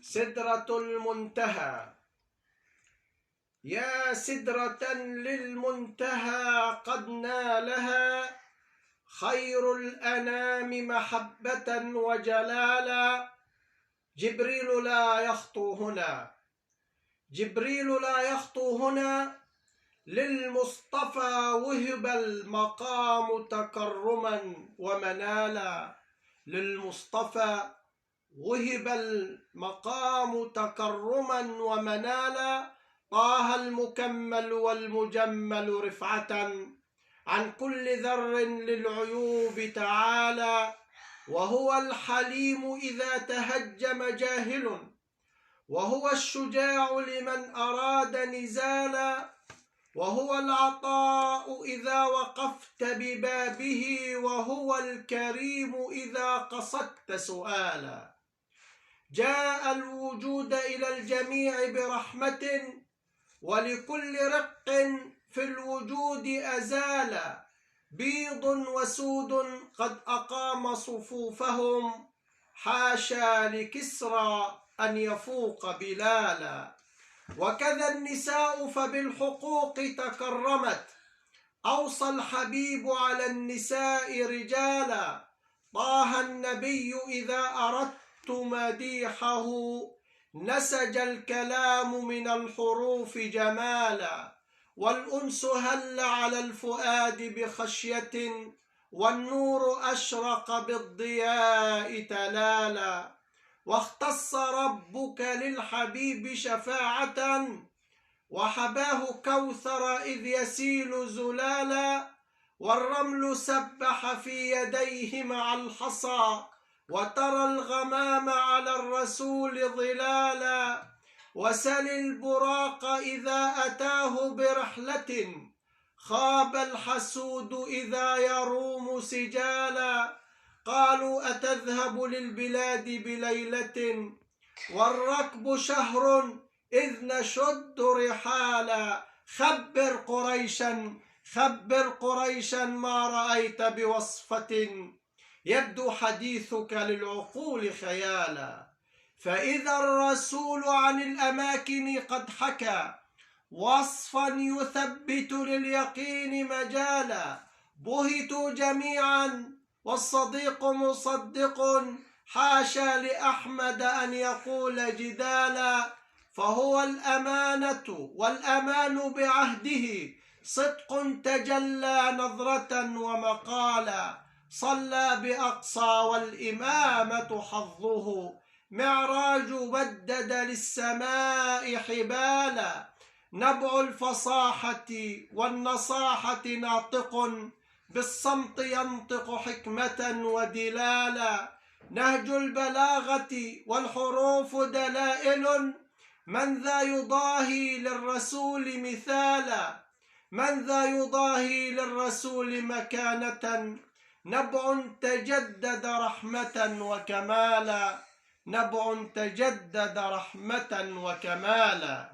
سدرة المنتهى. يا سدرة للمنتهى قد نالها خير الأنام محبة وجلالا. جبريل لا يخطو هنا، جبريل لا يخطو هنا، للمصطفى وهب المقام تكرما ومنالا. للمصطفى وهب المقام تكرما ومنالا. طه المكمل والمجمل رفعة عن كل ذر للعيوب تعالى. وهو الحليم إذا تهجم جاهل، وهو الشجاع لمن أراد نزالا. وهو العطاء إذا وقفت ببابه، وهو الكريم إذا قصدت سؤالا. جاء الوجود إلى الجميع برحمة، ولكل رق في الوجود أزالا. بيض وسود قد أقام صفوفهم، حاشا لكسرى أن يفوق بلالا. وكذا النساء فبالحقوق تكرمت، أوصى الحبيب على النساء رجالا. طه النبي إذا أردت مديحه، نسج الكلام من الحروف جمالا. والأنس هل على الفؤاد بخشية، والنور أشرق بالضياء تلالا. واختص ربك للحبيب شفاعة، وحباه كوثر إذ يسيل زلالا. والرمل سبح في يديه مع الحصى، وترى الغمام على الرسول ظلالا. وسل البراق إذا أتاه برحلة، خاب الحسود إذا يروم سجالا. قالوا أتذهب للبلاد بليلة، والركب شهر إذ نشد رحالا. خبر قريشا، خبر قريشا ما رأيت بوصفة، يبدو حديثك للعقول خيالا. فإذا الرسول عن الأماكن قد حكى وصفا يثبت لليقين مجالا. بهتوا جميعا والصديق مصدق، حاشا لأحمد أن يقول جدالا. فهو الأمانة والأمان بعهده، صدق تجلى نظرة ومقالا. صلى بأقصى والإمامة حظه، معراج بدد للسماء حبالا. نبع الفصاحة والنصاحة ناطق، بالصمت ينطق حكمة ودلالا. نهج البلاغة والحروف دلائل، من ذا يضاهي للرسول مثالا. من ذا يضاهي للرسول مكانة، نبع تجدد رحمة وكمالا. نبع تجدد رحمة وكمالا.